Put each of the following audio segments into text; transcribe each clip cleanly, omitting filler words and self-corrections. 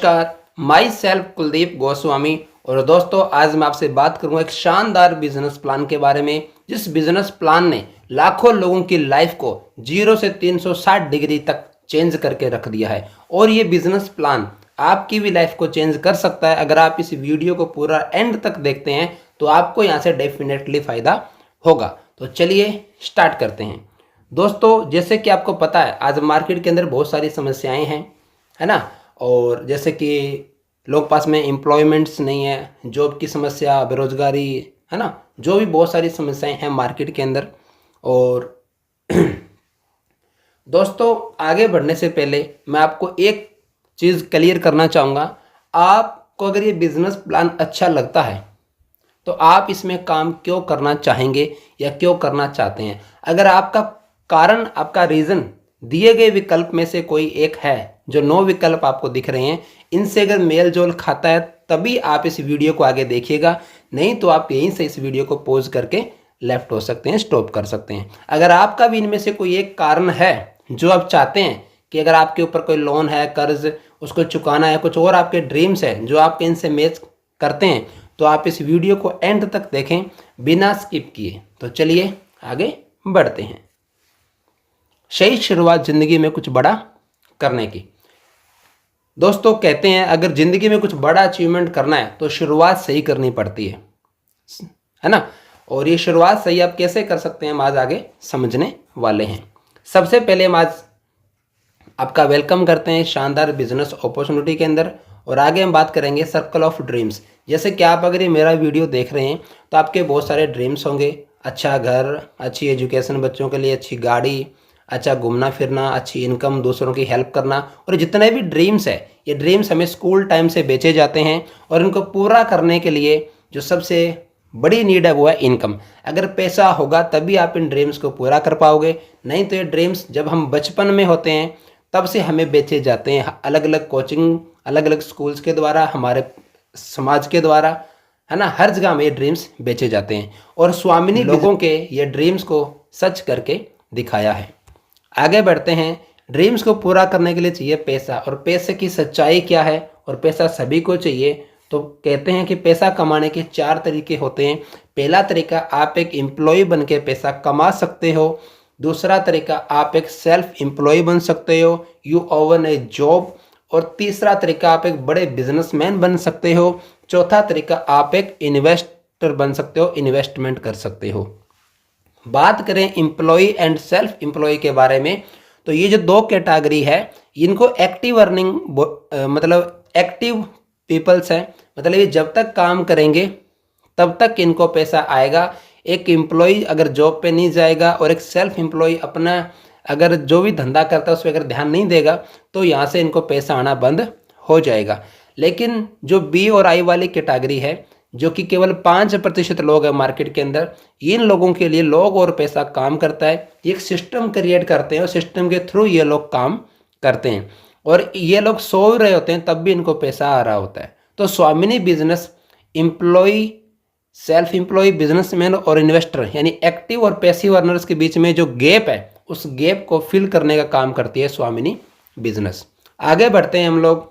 नमस्कार, my self Kuldeep Goswami. और दोस्तों, आज मैं आपसे बात करूंगा एक शानदार बिजनेस प्लान के बारे में, जिस बिजनेस प्लान ने लाखों लोगों की लाइफ को 0 से 360 डिग्री तक चेंज करके रख दिया है। और ये बिजनेस प्लान आपकी भी लाइफ को चेंज कर सकता है। अगर आप इस वीडियो को पूरा एंड तक देखते हैं तो आपको यहाँ से डेफिनेटली फ़ायदा होगा। तो चलिए स्टार्ट करते हैं। दोस्तों, जैसे कि आपको पता है, आज मार्केट के अंदर बहुत सारी समस्याएं हैं, है ना। और जैसे कि लोग पास में एम्प्लॉयमेंट्स नहीं है, जॉब की समस्या, बेरोजगारी, है ना, जो भी बहुत सारी समस्याएं हैं मार्केट के अंदर। और दोस्तों, आगे बढ़ने से पहले मैं आपको एक चीज़ क्लियर करना चाहूँगा। आपको अगर ये बिजनेस प्लान अच्छा लगता है तो आप इसमें काम क्यों करना चाहेंगे या क्यों करना चाहते हैं। अगर आपका कारण, आपका रीज़न दिए गए विकल्प में से कोई एक है, जो 9 विकल्प आपको दिख रहे हैं, इनसे अगर मेल जोल खाता है तभी आप इस वीडियो को आगे देखिएगा, नहीं तो आप यहीं से इस वीडियो को पॉज करके लेफ्ट हो सकते हैं, स्टॉप कर सकते हैं। अगर आपका भी इनमें से कोई एक कारण है जो आप चाहते हैं कि अगर आपके ऊपर कोई लोन है, कर्ज, उसको चुकाना है, कुछ और आपके ड्रीम्स है जो आपके इनसे मैच करते हैं, तो आप इस वीडियो को एंड तक देखें बिना स्किप किए। तो चलिए आगे बढ़ते हैं। सही शुरुआत जिंदगी में कुछ बड़ा करने की। दोस्तों, कहते हैं अगर जिंदगी में कुछ बड़ा अचीवमेंट करना है तो शुरुआत सही करनी पड़ती है ना। और ये शुरुआत सही आप कैसे कर सकते हैं, हम आज आगे समझने वाले हैं। सबसे पहले हम आज आपका वेलकम करते हैं शानदार बिजनेस अपॉर्चुनिटी के अंदर। और आगे हम बात करेंगे सर्कल ऑफ ड्रीम्स। जैसे कि आप अगर ये मेरा वीडियो देख रहे हैं तो आपके बहुत सारे ड्रीम्स होंगे। अच्छा घर, अच्छी एजुकेशन बच्चों के लिए, अच्छी गाड़ी, अच्छा घूमना फिरना, अच्छी इनकम, दूसरों की हेल्प करना। और जितने भी ड्रीम्स है, ये ड्रीम्स हमें स्कूल टाइम से बेचे जाते हैं। और इनको पूरा करने के लिए जो सबसे बड़ी नीड है वो है इनकम। अगर पैसा होगा तभी आप इन ड्रीम्स को पूरा कर पाओगे, नहीं तो ये ड्रीम्स जब हम बचपन में होते हैं तब से हमें बेचे जाते हैं, अलग अलग कोचिंग, अलग अलग स्कूल्स के द्वारा, हमारे समाज के द्वारा, है ना। हर जगह में ये ड्रीम्स बेचे जाते हैं। और स्वामिनी लोगों के ये ड्रीम्स को सच करके दिखाया है। आगे बढ़ते हैं। ड्रीम्स को पूरा करने के लिए चाहिए पैसा। और पैसे की सच्चाई क्या है, और पैसा सभी को चाहिए। तो कहते हैं कि पैसा कमाने के 4 तरीके होते हैं। पहला तरीका, आप एक एम्प्लॉय बन के पैसा कमा सकते हो। दूसरा तरीका, आप एक सेल्फ एम्प्लॉय बन सकते हो, यू ओवन ए जॉब। और तीसरा तरीका, आप एक बड़े बिजनेसमैन बन सकते हो। चौथा तरीका, आप एक इन्वेस्टर बन सकते हो, इन्वेस्टमेंट कर सकते हो। बात करें एम्प्लॉय एंड सेल्फ एम्प्लॉय के बारे में, तो ये जो 2 कैटेगरी है, इनको एक्टिव अर्निंग मतलब एक्टिव पीपल्स है। मतलब ये जब तक काम करेंगे तब तक इनको पैसा आएगा। एक एम्प्लॉय अगर जॉब पे नहीं जाएगा और एक सेल्फ एम्प्लॉय अपना अगर जो भी धंधा करता है उस पर अगर ध्यान नहीं देगा तो यहाँ से इनको पैसा आना बंद हो जाएगा। लेकिन जो बी और आई वाली कैटेगरी है, जो कि केवल 5% लोग हैं मार्केट के अंदर, इन लोगों के लिए लोग और पैसा काम करता है। एक सिस्टम क्रिएट करते हैं और सिस्टम के थ्रू ये लोग काम करते हैं। और ये लोग सो रहे होते हैं तब भी इनको पैसा आ रहा होता है। तो Swamini business employ, self employ, businessman और इन्वेस्टर, यानी एक्टिव और पैसिव अर्नर्स के बीच में जो गैप है, उस गैप को फिल करने का काम करती है स्वामिनी बिजनेस। आगे बढ़ते हैं हम लोग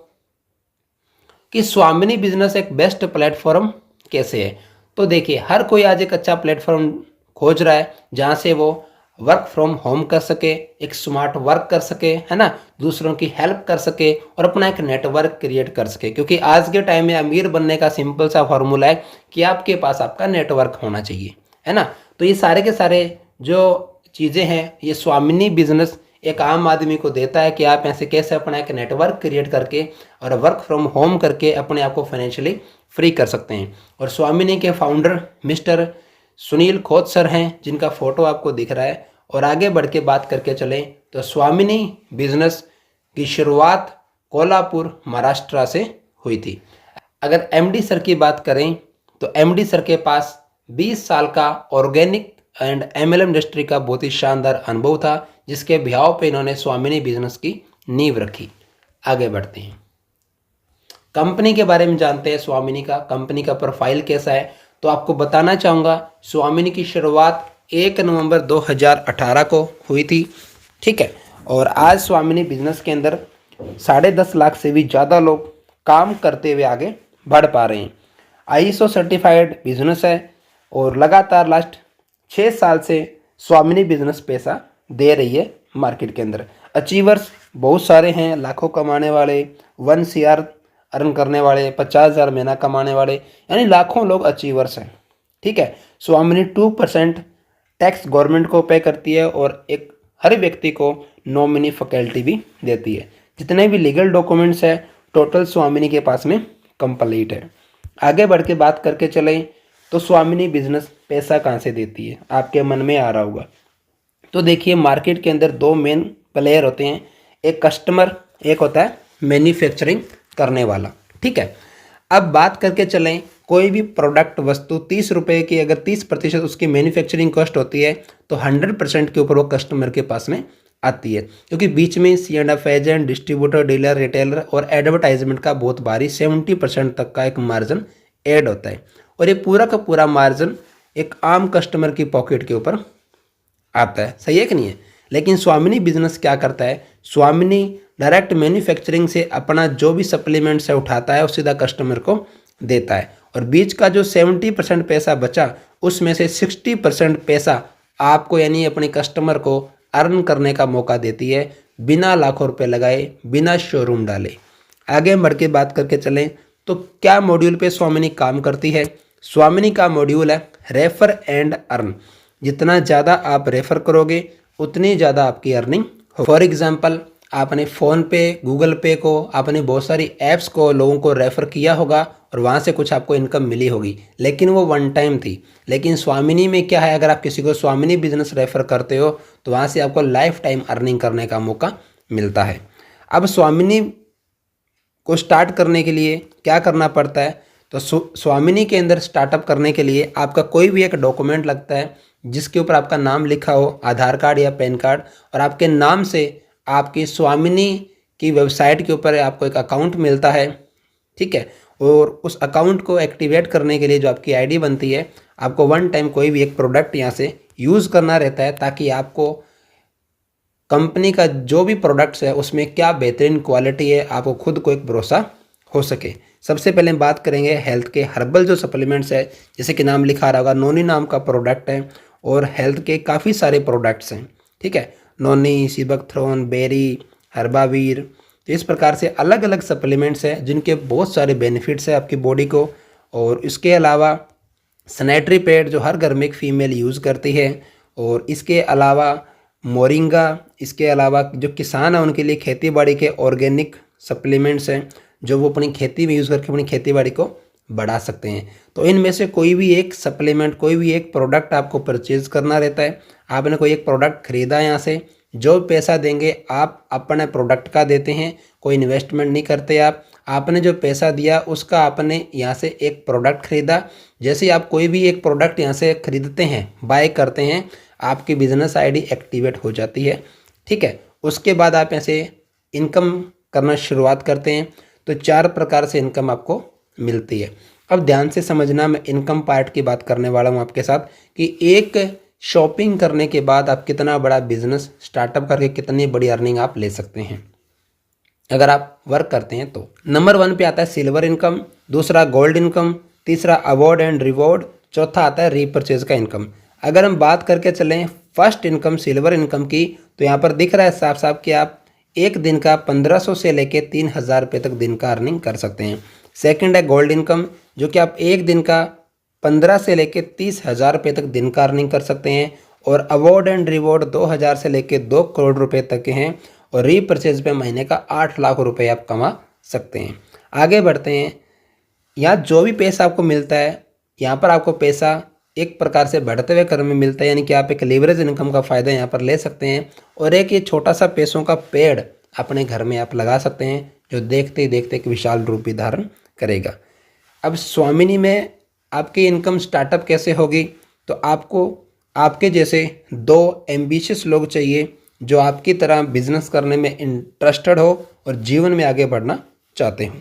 कि स्वामिनी बिजनेस एक बेस्ट प्लेटफॉर्म कैसे है। तो देखिए, हर कोई आज एक अच्छा प्लेटफॉर्म खोज रहा है जहाँ से वो वर्क फ्रॉम होम कर सके, एक स्मार्ट वर्क कर सके, है ना, दूसरों की हेल्प कर सके और अपना एक नेटवर्क क्रिएट कर सके। क्योंकि आज के टाइम में अमीर बनने का सिंपल सा फॉर्मूला है कि आपके पास आपका नेटवर्क होना चाहिए, है ना। तो ये सारे के सारे जो चीज़ें हैं, ये स्वामिनी बिजनेस एक आम आदमी को देता है कि आप ऐसे कैसे अपना एक नेटवर्क क्रिएट करके और वर्क फ्रॉम होम करके अपने आप को फाइनेंशियली फ्री कर सकते हैं। और स्वामिनी के founder mister Sunil Khot sir हैं, जिनका फोटो आपको दिख रहा है। और आगे बढ़ के बात करके चलें तो स्वामिनी बिजनेस की शुरुआत कोल्हापुर, महाराष्ट्र से हुई थी। अगर एमडी सर की बात करें तो एमडी सर के पास 20 साल का ऑर्गेनिक एंड एमएलएम इंडस्ट्री का बहुत ही शानदार अनुभव था, जिसके बिहाव पे इन्होंने स्वामिनी बिजनेस की नींव रखी। आगे बढ़ते हैं, कंपनी के बारे में जानते हैं। स्वामिनी का कंपनी का प्रोफाइल कैसा है, तो आपको बताना चाहूँगा स्वामिनी की शुरुआत 1 नवंबर 2018 को हुई थी, ठीक है। और आज स्वामिनी बिजनेस के अंदर 10.5 लाख से भी ज़्यादा लोग काम करते हुए आगे बढ़ पा रहे हैं। आईएसओ सर्टिफाइड बिजनेस है और लगातार लास्ट 6 साल से स्वामिनी बिजनेस पैसा दे रही है मार्केट के अंदर। अचीवर्स बहुत सारे हैं, लाखों कमाने वाले, 1 CR अर्न करने वाले, 50,000 महीना कमाने वाले, यानी लाखों लोग अचीवर्स हैं। ठीक है, स्वामिनी 2% टैक्स गवर्नमेंट को पे करती है और एक हर व्यक्ति को नॉमिनी फैकल्टी भी देती है। जितने भी लीगल डॉक्यूमेंट्स है टोटल स्वामिनी के पास में कंप्लीट है। आगे बढ़ के बात करके चलें तो स्वामिनी बिजनेस पैसा कहाँ से देती है, आपके मन में आ रहा होगा। तो देखिए, मार्केट के अंदर 2 मेन प्लेयर होते हैं, एक कस्टमर, एक होता है मैन्युफैक्चरिंग करने वाला। ठीक है, अब बात करके चलें, कोई भी प्रोडक्ट वस्तु 30 रुपये की अगर 30% उसकी मैन्युफैक्चरिंग कॉस्ट होती है तो 100% के ऊपर वो कस्टमर के पास में आती है, क्योंकि बीच में C&F agent, distributor, dealer, retailer और एडवर्टाइजमेंट का बहुत भारी 70% तक का एक मार्जिन ऐड होता है और ये पूरा का पूरा मार्जिन एक आम कस्टमर की पॉकेट के ऊपर आता है। सही है कि नहीं है? लेकिन स्वामिनी बिजनेस क्या करता है, स्वामिनी डायरेक्ट मैन्युफैक्चरिंग से अपना जो भी सप्लीमेंट्स है उठाता है और सीधा कस्टमर को देता है और बीच का जो 70% पैसा बचा उसमें से 60% पैसा आपको यानी अपने कस्टमर को अर्न करने का मौका देती है, बिना लाखों रुपए लगाए, बिना शोरूम डाले। आगे बढ़ के बात करके चलें तो क्या मॉड्यूल पे स्वामिनी काम करती है। स्वामिनी का मॉड्यूल है रेफर एंड अर्न। जितना ज़्यादा आप रेफर करोगे उतनी ज़्यादा आपकी अर्निंग हो। फॉर एग्जांपल, आपने फ़ोनपे, गूगल पे को, आपने बहुत सारी ऐप्स को लोगों को रेफ़र किया होगा और वहाँ से कुछ आपको इनकम मिली होगी, लेकिन वो वन टाइम थी। लेकिन स्वामिनी में क्या है, अगर आप किसी को स्वामिनी बिजनेस रेफ़र करते हो तो वहाँ से आपको लाइफ टाइम अर्निंग करने का मौका मिलता है। अब स्वामिनी को स्टार्ट करने के लिए क्या करना पड़ता है, तो स्वामिनी के अंदर स्टार्टअप करने के लिए आपका कोई भी एक डॉक्यूमेंट लगता है जिसके ऊपर आपका नाम लिखा हो, आधार कार्ड या पैन कार्ड, और आपके नाम से आपकी स्वामिनी की वेबसाइट के ऊपर आपको एक अकाउंट मिलता है। ठीक है, और उस अकाउंट को एक्टिवेट करने के लिए जो आपकी आईडी बनती है, आपको वन टाइम कोई भी एक प्रोडक्ट यहाँ से यूज़ करना रहता है ताकि आपको कंपनी का जो भी प्रोडक्ट्स है उसमें क्या बेहतरीन क्वालिटी है आपको खुद को एक भरोसा हो सके। सबसे पहले बात करेंगे हेल्थ के हर्बल जो सप्लीमेंट्स है, जैसे कि नाम लिखा रहा होगा, नोनी नाम का प्रोडक्ट है और हेल्थ के काफ़ी सारे प्रोडक्ट्स हैं। ठीक है, नोनी, सिबकथ्रोन, बेरी, हर्बावीर, तो इस प्रकार से अलग अलग सप्लीमेंट्स हैं जिनके बहुत सारे बेनिफिट्स हैं आपकी बॉडी को। और इसके अलावा सैनिटरी पैड जो हर घर में एक फ़ीमेल यूज़ करती है, और इसके अलावा मोरिंगा, इसके अलावा जो किसान हैं उनके लिए खेती बाड़ी के ऑर्गेनिक सप्लीमेंट्स हैं जो वो अपनी खेती में यूज़ करके अपनी खेती बाड़ी को बढ़ा सकते हैं। तो इनमें से कोई भी एक सप्लीमेंट, कोई भी एक प्रोडक्ट आपको परचेज करना रहता है। आपने कोई एक प्रोडक्ट खरीदा, यहाँ से जो पैसा देंगे आप अपने प्रोडक्ट का देते हैं, कोई इन्वेस्टमेंट नहीं करते आप। आपने जो पैसा दिया उसका आपने यहाँ से एक प्रोडक्ट खरीदा। जैसे ही आप कोई भी एक प्रोडक्ट यहाँ से खरीदते हैं, बाय करते हैं, आपकी बिजनेस आईडी एक्टिवेट हो जाती है। ठीक है, उसके बाद आप यहाँ से इनकम करना शुरुआत करते हैं। तो 4 प्रकार से इनकम आपको मिलती है। अब ध्यान से समझना, मैं इनकम पार्ट की बात करने वाला हूँ आपके साथ कि एक शॉपिंग करने के बाद आप कितना बड़ा बिजनेस स्टार्टअप करके कितनी बड़ी अर्निंग आप ले सकते हैं अगर आप वर्क करते हैं तो। नंबर 1 पे आता है सिल्वर इनकम, दूसरा गोल्ड इनकम, तीसरा अवार्ड एंड रिवॉर्ड, चौथा आता है रीपरचेज का इनकम। अगर हम बात करके चलें फर्स्ट इनकम सिल्वर इनकम की, तो यहाँ पर दिख रहा है साफ साफ कि आप एक दिन का 1500 से लेके 3000 रुपये तक दिन का अर्निंग कर सकते हैं। सेकंड है गोल्ड इनकम, जो कि आप एक दिन का 15 से लेके 30,000 रुपये तक दिन का अर्निंग कर सकते हैं। और अवार्ड एंड रिवॉर्ड 2000 से लेके 2 करोड़ रुपए तक के हैं। और रीपरचेज पे महीने का 8 लाख रुपए आप कमा सकते हैं। आगे बढ़ते हैं, यहाँ जो भी पैसा आपको मिलता है, यहाँ पर आपको पैसा एक प्रकार से बढ़ते हुए क्रम में मिलता है, यानी कि आप एक लेवरेज इनकम का फ़ायदा यहाँ पर ले सकते हैं। और एक ये छोटा सा पैसों का पेड़ अपने घर में आप लगा सकते हैं जो देखते ही देखते एक विशाल रूप भी धारण करेगा। अब स्वामिनी में आपकी इनकम स्टार्टअप कैसे होगी, तो आपको आपके जैसे 2 एम्बिशियस लोग चाहिए जो आपकी तरह बिजनेस करने में इंटरेस्टेड हो और जीवन में आगे बढ़ना चाहते हो।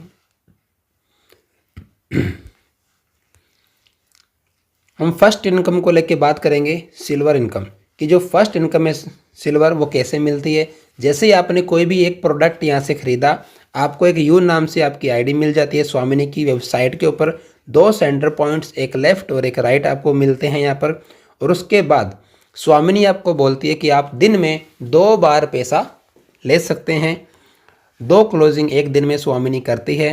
हम फर्स्ट इनकम को लेके बात करेंगे सिल्वर इनकम कि जो फर्स्ट इनकम है सिल्वर वो कैसे मिलती है। जैसे ही आपने कोई भी एक प्रोडक्ट यहाँ से ख़रीदा, आपको एक यू नाम से आपकी आईडी मिल जाती है स्वामिनी की वेबसाइट के ऊपर। 2 सेंटर पॉइंट्स, एक लेफ्ट और एक राइट आपको मिलते हैं यहाँ पर। और उसके बाद स्वामिनी आपको बोलती है कि आप दिन में 2 बार पैसा ले सकते हैं। 2 क्लोजिंग एक दिन में स्वामिनी करती है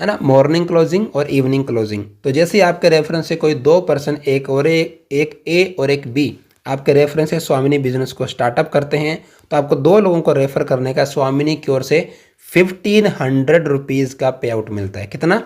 ना, मॉर्निंग क्लोजिंग और इवनिंग क्लोजिंग। तो जैसे आपके रेफरेंस से कोई 2 पर्सन, एक ए और एक बी आपके रेफरेंस से स्वामिनी बिजनेस को स्टार्टअप करते हैं, तो आपको 2 लोगों को रेफर करने का स्वामिनी की ओर से 1500 रुपीज़ का पे आउट मिलता है। कितना?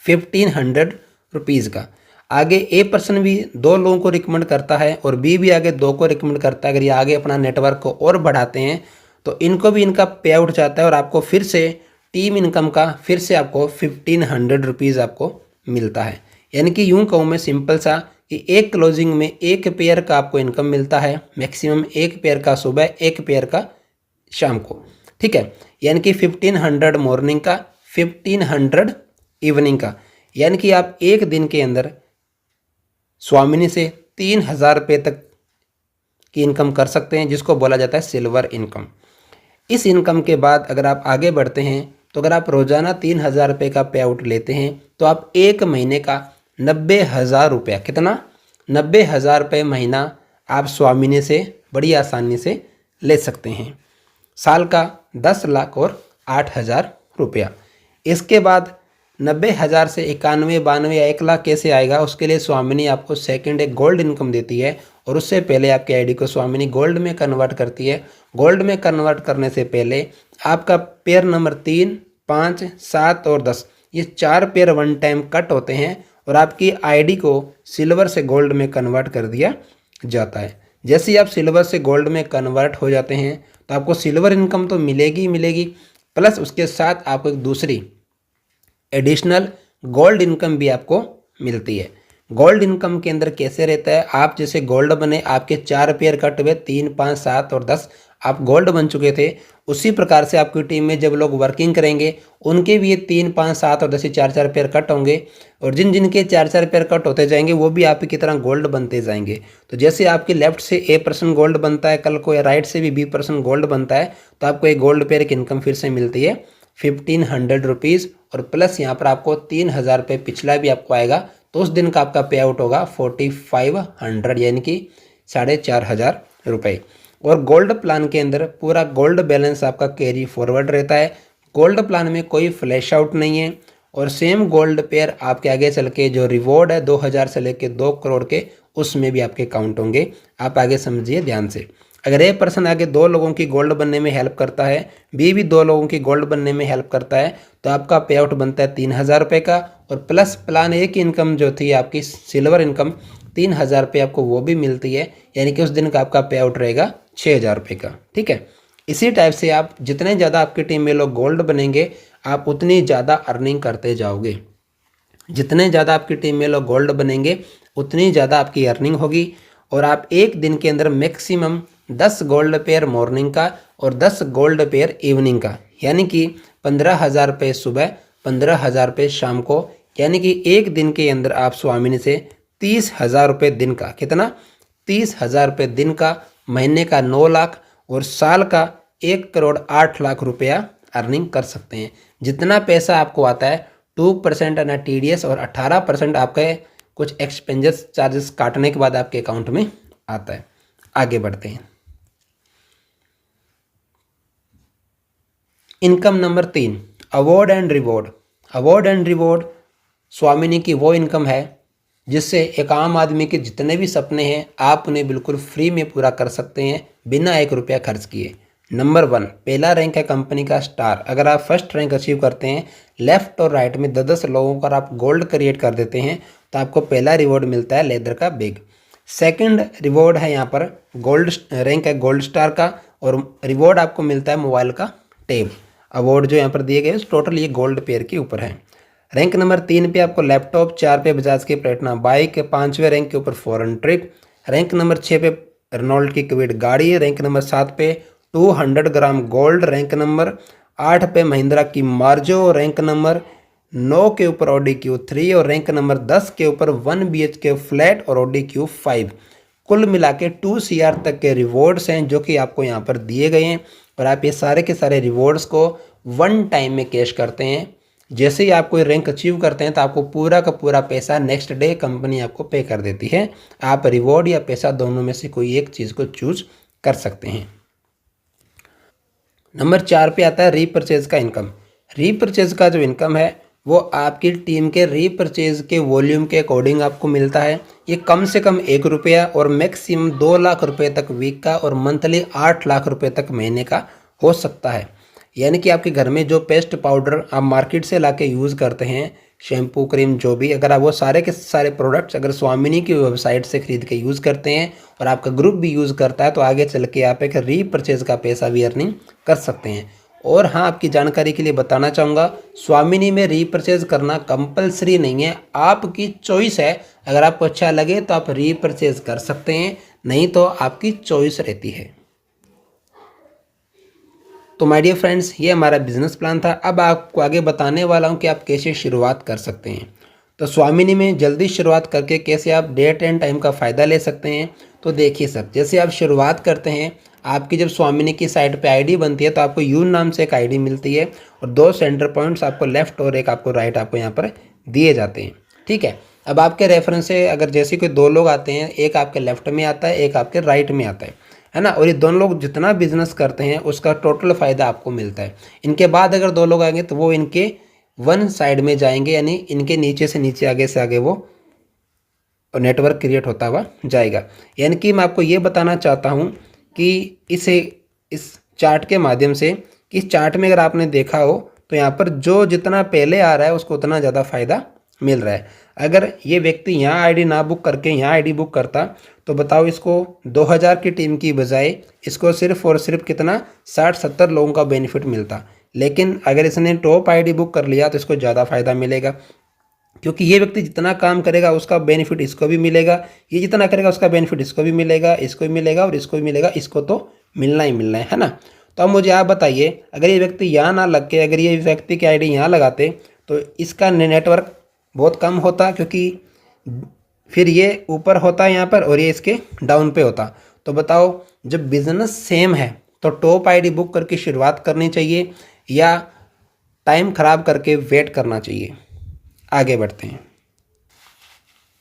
1500 रुपीज़ का। आगे ए पर्सन भी 2 लोगों को रिकमेंड करता है और बी भी आगे 2 को रिकमेंड करता है। अगर ये आगे अपना नेटवर्क को और बढ़ाते हैं तो इनको भी इनका पे आउट जाता है और आपको फिर से टीम इनकम का फिर से आपको 1500 रुपीज़ आपको मिलता है। यानी कि यूँ कहूँ मैं सिंपल सा कि एक क्लोजिंग में एक पेयर का आपको इनकम मिलता है, मैक्सिमम एक पेयर का सुबह, एक पेयर का शाम को। ठीक है, यानी कि 1500 मॉर्निंग का, 1500 इवनिंग का। यानी कि आप एक दिन के अंदर स्वामिनी से 3000 रुपये तक की इनकम कर सकते हैं, जिसको बोला जाता है सिल्वर इनकम। इस इनकम के बाद अगर आप आगे बढ़ते हैं तो अगर आप रोज़ाना 3000 रुपये का पे आउट लेते हैं तो आप एक महीने का 90,000 रुपया, कितना? 90,000 रुपये महीना आप स्वामिनी से बड़ी आसानी से ले सकते हैं। साल का 10 लाख और 8,000 रुपया। इसके बाद 90,000 से 91, 92 या 1 लाख कैसे आएगा, उसके लिए स्वामिनी आपको सेकंड एक गोल्ड इनकम देती है और उससे पहले आपकी आईडी को स्वामिनी गोल्ड में कन्वर्ट करती है। गोल्ड में कन्वर्ट करने से पहले आपका पेयर नंबर 3, 5, 7 और 10, ये 4 पेयर वन टाइम कट होते हैं और आपकी आईडी को सिल्वर से गोल्ड में कन्वर्ट कर दिया जाता है। जैसे ही आप सिल्वर से गोल्ड में कन्वर्ट हो जाते हैं तो आपको सिल्वर इनकम तो मिलेगी मिलेगी, प्लस उसके साथ आपको एक दूसरी एडिशनल गोल्ड इनकम भी आपको मिलती है। गोल्ड इनकम के अंदर कैसे रहता है, आप जैसे गोल्ड बने, आपके 4 पेयर कट हुए, 3, 5, 7 और 10 आप गोल्ड बन चुके थे, उसी प्रकार से आपकी टीम में जब लोग वर्किंग करेंगे उनके भी ये 3, 5, 7 और 10 4 पेयर कट होंगे और जिन जिनके 4 पेयर कट होते जाएंगे वो भी आप की तरह गोल्ड बनते जाएंगे। तो जैसे आपके लेफ्ट से ए पर्सन गोल्ड बनता है कल को, या राइट से भी बी पर्सन गोल्ड बनता है, तो आपको एक गोल्ड पेयर की इनकम फिर से मिलती है 1500 रुपीज़ और प्लस यहाँ पर आपको 3000 रुपये पिछला भी आपको आएगा। तो उस दिन का आपका पे आउट होगा 4500, यानी कि 4500 रुपये। और गोल्ड प्लान के अंदर पूरा गोल्ड बैलेंस आपका कैरी फॉरवर्ड रहता है। गोल्ड प्लान में कोई फ्लैश आउट नहीं है और सेम गोल्ड पेयर आपके आगे चल के जो रिवॉर्ड है 2000 से लेके 2 करोड़ के, उसमें भी आपके काउंट होंगे। आप आगे समझिए ध्यान से। अगर ए पर्सन आगे 2 लोगों की गोल्ड बनने में हेल्प करता है, बी भी 2 लोगों की गोल्ड बनने में हेल्प करता है, तो आपका पे आउट बनता है 3000 रुपये का और प्लस प्लान ए की इनकम जो थी आपकी सिल्वर इनकम 3000 रुपये आपको वो भी मिलती है, यानी कि उस दिन का आपका पे आउट रहेगा 6000 रुपये का। ठीक है, इसी टाइप से आप जितने ज़्यादा आपकी टीम में लोग गोल्ड बनेंगे आप उतनी ज़्यादा अर्निंग करते जाओगे। जितने ज़्यादा आपकी टीम में लोग गोल्ड बनेंगे उतनी ज़्यादा आपकी अर्निंग होगी और आप एक दिन के अंदर मैक्सिमम 10 गोल्ड पेयर मॉर्निंग का और 10 गोल्ड पेयर इवनिंग का, यानी कि 15,000 रुपये सुबह, 15,000 रुपये शाम को, यानी कि एक दिन के अंदर आप स्वामिनी से 30,000 रुपये दिन का, कितना? 30,000 रुपये दिन का, महीने का 9 लाख और साल का 1 करोड़ 8 लाख रुपया अर्निंग कर सकते हैं। जितना पैसा आपको आता है 2% ना TDS और 18% आपके कुछ एक्सपेंसेस चार्जेस काटने के बाद आपके अकाउंट में आता है। आगे बढ़ते हैं। Income number 3, award and reward. Award and reward स्वामिनी की वो इनकम है जिससे एक आम आदमी के जितने भी सपने हैं आप उन्हें बिल्कुल फ्री में पूरा कर सकते हैं बिना 1 रुपया खर्च किए। नंबर 1, पहला रैंक है कंपनी का स्टार। अगर आप फर्स्ट रैंक अचीव करते हैं, लेफ्ट और राइट में 10-10 लोगों को आप गोल्ड क्रिएट कर देते हैं, तो आपको पहला रिवॉर्ड मिलता है लेदर का बैग। सेकंड रिवॉर्ड है यहाँ पर गोल्ड रैंक है गोल्ड स्टार का और रिवॉर्ड आपको मिलता है मोबाइल का टैब। अवार्ड जो यहाँ पर दिए गए टोटल ये गोल्ड पेयर के ऊपर है। रैंक नंबर 3 पे आपको लैपटॉप, 4 पे बजाज की प्लेटिना बाइक, 5वें रैंक के ऊपर फॉरेन ट्रिप। रैंक नंबर 6 पे रेनॉल्ट की क्विड गाड़ी है। रैंक नंबर 7 पे 200 ग्राम गोल्ड। रैंक नंबर 8 पे महिंद्रा की मार्जो। रैंक नंबर 9 के ऊपर ऑडी Q3 और रैंक नंबर 10 के ऊपर 1 BHK फ्लैट और ऑडी Q5। कुल मिला के 2 CR तक के रिवॉर्ड्स हैं जो कि आपको यहाँ पर दिए गए हैं और आप ये सारे के सारे रिवॉर्ड्स को वन टाइम में कैश करते हैं। जैसे ही आप कोई रैंक अचीव करते हैं तो आपको पूरा का पूरा पैसा नेक्स्ट डे कंपनी आपको पे कर देती है। आप रिवॉर्ड या पैसा दोनों में से कोई एक चीज़ को चूज कर सकते हैं। नंबर 4 पे आता है रीपरचेज का इनकम। रीपरचेज का जो इनकम है वो आपकी टीम के रीपरचेज के वॉल्यूम के अकॉर्डिंग आपको मिलता है। ये कम से कम 1 रुपया और मैक्सिमम 2 लाख रुपए तक वीक का और मंथली 8 लाख रुपए तक महीने का हो सकता है। यानी कि आपके घर में जो पेस्ट पाउडर आप मार्केट से लाके यूज़ करते हैं, शैम्पू क्रीम जो भी, अगर आप वो सारे के सारे प्रोडक्ट्स अगर स्वामिनी की वेबसाइट से खरीद के यूज़ करते हैं और आपका ग्रुप भी यूज़ करता है तो आगे चल के आप एक रीपरचेज का पैसा भी अर्निंग कर सकते हैं। और हाँ, आपकी जानकारी के लिए बताना चाहूँगा, स्वामिनी में रीपरचेज करना कंपलसरी नहीं है, आपकी चॉइस है। अगर आपको अच्छा लगे तो आप रीपरचेज कर सकते हैं, नहीं तो आपकी चॉइस रहती है। तो माय डियर फ्रेंड्स, ये हमारा बिजनेस प्लान था। अब आपको आगे बताने वाला हूँ कि आप कैसे शुरुआत कर सकते हैं। तो स्वामिनी में जल्दी शुरुआत करके कैसे आप डेट एंड टाइम का फ़ायदा ले सकते हैं। तो देखिए सर, जैसे आप शुरुआत करते हैं, आपकी जब स्वामिनी की साइट पे आईडी बनती है तो आपको यून नाम से एक आईडी मिलती है और 2 सेंटर पॉइंट्स आपको लेफ्ट और एक आपको राइट आपको यहाँ पर दिए जाते हैं। ठीक है, अब आपके रेफरेंस से अगर जैसे कोई 2 लोग आते हैं, एक आपके लेफ्ट में आता है, एक आपके राइट में आता है ना। और ये दोनों लोग जितना बिजनेस करते हैं उसका टोटल फ़ायदा आपको मिलता है। इनके बाद अगर 2 लोग आएंगे तो वो इनके वन साइड में जाएंगे, यानी इनके नीचे से नीचे आगे से आगे वो नेटवर्क क्रिएट होता हुआ जाएगा। यानी कि मैं आपको ये बताना चाहता हूँ कि इस चार्ट के माध्यम से, कि इस चार्ट में अगर आपने देखा हो तो यहाँ पर जो जितना पहले आ रहा है उसको उतना ज़्यादा फ़ायदा मिल रहा है। अगर ये व्यक्ति यहाँ आईडी ना बुक करके यहाँ आईडी बुक करता तो बताओ, इसको 2000 की टीम की बजाय इसको सिर्फ और सिर्फ कितना 60-70 लोगों का बेनिफिट मिलता। लेकिन अगर इसने टॉप आईडी बुक कर लिया तो इसको ज़्यादा फ़ायदा मिलेगा, क्योंकि ये व्यक्ति जितना काम करेगा उसका बेनिफिट इसको भी मिलेगा, ये जितना करेगा उसका बेनिफिट इसको भी मिलेगा, इसको भी मिलेगा और इसको भी मिलेगा, इसको तो मिलना ही मिलना है ना। तो अब मुझे आप बताइए, अगर ये व्यक्ति यहाँ ना लग के अगर ये व्यक्ति की आईडी यहाँ लगाते तो इसका नेटवर्क बहुत कम होता, क्योंकि फिर ये ऊपर होता है यहाँ पर और ये इसके डाउन पे होता। तो बताओ, जब बिजनेस सेम है तो टॉप आईडी बुक करके शुरुआत करनी चाहिए या टाइम ख़राब करके वेट करना चाहिए। आगे बढ़ते हैं।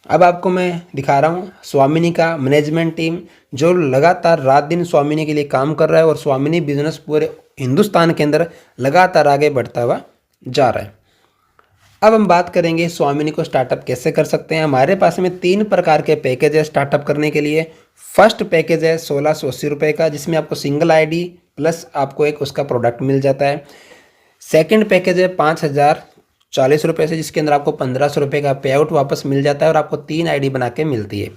अब आपको मैं दिखा रहा हूँ स्वामिनी का मैनेजमेंट टीम, जो लगातार रात दिन स्वामिनी के लिए काम कर रहा है और स्वामिनी बिजनेस पूरे हिंदुस्तान के अंदर लगातार आगे बढ़ता हुआ जा रहा है। अब हम बात करेंगे स्वामिनी को स्टार्टअप कैसे कर सकते हैं। हमारे पास में 3 प्रकार के पैकेज है स्टार्टअप करने के लिए। फर्स्ट पैकेज है 1680 रुपये का, जिसमें आपको सिंगल आईडी प्लस आपको एक उसका प्रोडक्ट मिल जाता है। सेकंड पैकेज है 5040 रुपये से, जिसके अंदर आपको 1500 रुपये का पे आउट वापस मिल जाता है और आपको 3 आईडी बना के मिलती है।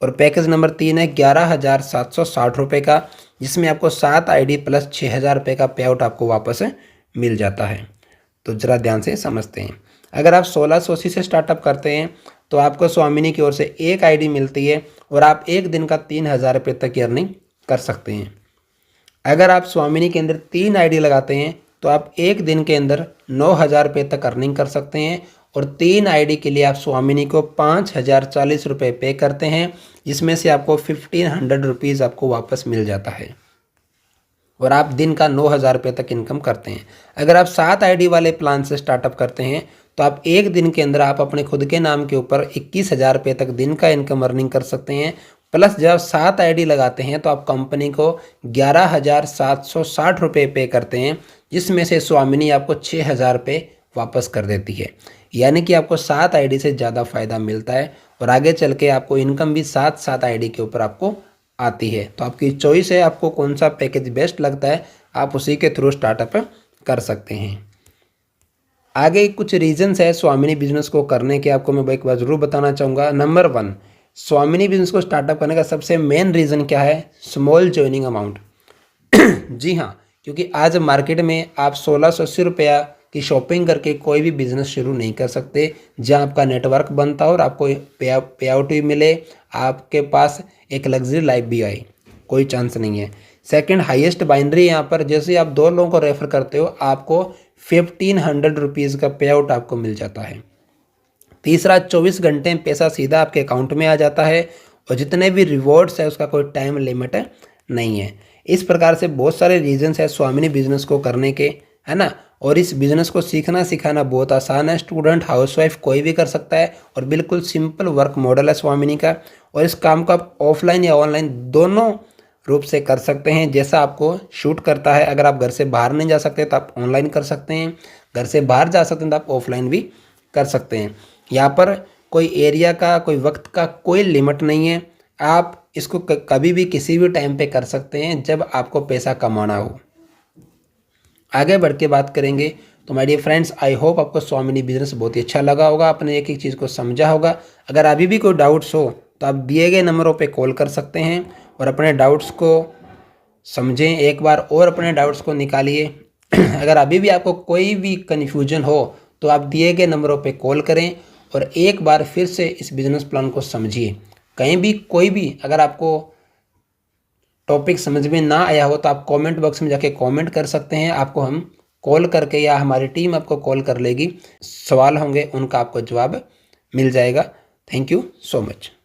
और पैकेज नंबर 3 है 11760 रुपये का, जिसमें आपको 7 आईडी प्लस 6000 रुपये का पे आउट आपको वापस मिल जाता है। तो ज़रा ध्यान से समझते हैं। अगर आप 1680 से स्टार्टअप करते हैं तो आपको स्वामिनी की ओर से एक आईडी मिलती है और आप एक दिन का 3000 रुपये तक की अर्निंग कर सकते हैं। अगर आप स्वामिनी के अंदर 3 आईडी लगाते हैं तो आप एक दिन के अंदर 9000 रुपये तक अर्निंग कर सकते हैं। और 3 आईडी के लिए आप स्वामिनी को 5040 रुपये पे करते हैं, जिसमें से आपको 1500 रुपीज़ आपको वापस मिल जाता है और आप दिन का 9000 रुपये तक इनकम करते हैं। अगर आप 7 आईडी वाले प्लान से स्टार्टअप करते हैं तो आप एक दिन के अंदर आप अपने खुद के नाम के ऊपर 21000 रुपये तक दिन का इनकम अर्निंग कर सकते हैं। प्लस जब आप 7 आईडी लगाते हैं तो आप कंपनी को 11760 रुपये पे करते हैं, जिसमें से स्वामिनी आपको 6000 रुपये वापस कर देती है। यानी कि आपको 7 आईडी से ज़्यादा फ़ायदा मिलता है और आगे चल के आपको इनकम भी 7 आईडी के ऊपर आपको आती है। तो आपकी चॉइस है, आपको कौन सा पैकेज बेस्ट लगता है, आप उसी के थ्रू स्टार्टअप कर सकते हैं। आगे कुछ रीजंस है स्वामिनी बिजनेस को करने के, आपको मैं एक बार ज़रूर बताना चाहूँगा। नंबर 1, स्वामिनी बिजनेस को स्टार्टअप करने का सबसे मेन रीज़न क्या है? Small joining amount. जी हाँ, क्योंकि आज मार्केट में आप 1680 रुपया की शॉपिंग करके कोई भी बिजनेस शुरू नहीं कर सकते, जहाँ आपका नेटवर्क बनता हो और आपको पे आउट भी मिले, आपके पास एक लग्जरी लाइफ भी आए, कोई चांस नहीं है। सेकंड, हाईएस्ट बाइनरी यहाँ पर जैसे आप 2 लोगों को रेफर करते हो आपको 1500 रुपीज़ का पे आउट आपको मिल जाता है। तीसरा, 24 घंटे में पैसा सीधा आपके अकाउंट में आ जाता है और जितने भी रिवॉर्ड्स है उसका कोई टाइम लिमिट नहीं है। इस प्रकार से बहुत सारे रीजंस है स्वामिनी बिजनेस को करने के। है ना। और इस बिज़नेस को सीखना सिखाना बहुत आसान है, स्टूडेंट हाउसवाइफ कोई भी कर सकता है और बिल्कुल सिंपल वर्क मॉडल है स्वामिनी का। और इस काम को आप ऑफलाइन या ऑनलाइन दोनों रूप से कर सकते हैं, जैसा आपको शूट करता है। अगर आप घर से बाहर नहीं जा सकते तो आप ऑनलाइन कर सकते हैं, घर से बाहर जा सकते हैं तो आप ऑफलाइन भी कर सकते हैं। यहाँ पर कोई एरिया का, कोई वक्त का कोई लिमिट नहीं है। आप इसको कभी भी किसी भी टाइम पे कर सकते हैं जब आपको पैसा कमाना हो। आगे बढ़ के बात करेंगे तो my dear friends, I hope आपको स्वामिनी बिजनेस बहुत ही अच्छा लगा होगा, आपने एक एक चीज़ को समझा होगा। अगर अभी भी कोई डाउट्स हो तो आप दिए गए नंबरों पे कॉल कर सकते हैं और अपने डाउट्स को समझें एक बार और अपने डाउट्स को निकालिए। अगर अभी भी आपको कोई भी कन्फ्यूजन हो तो आप दिए गए नंबरों पे कॉल करें और एक बार फिर से इस बिज़नेस प्लान को समझिए। कहीं भी कोई भी अगर आपको टॉपिक समझ में ना आया हो तो आप कमेंट बॉक्स में जाके कमेंट कर सकते हैं, आपको हम कॉल करके या हमारी टीम आपको कॉल कर लेगी। सवाल होंगे उनका आपको जवाब मिल जाएगा। Thank you so much.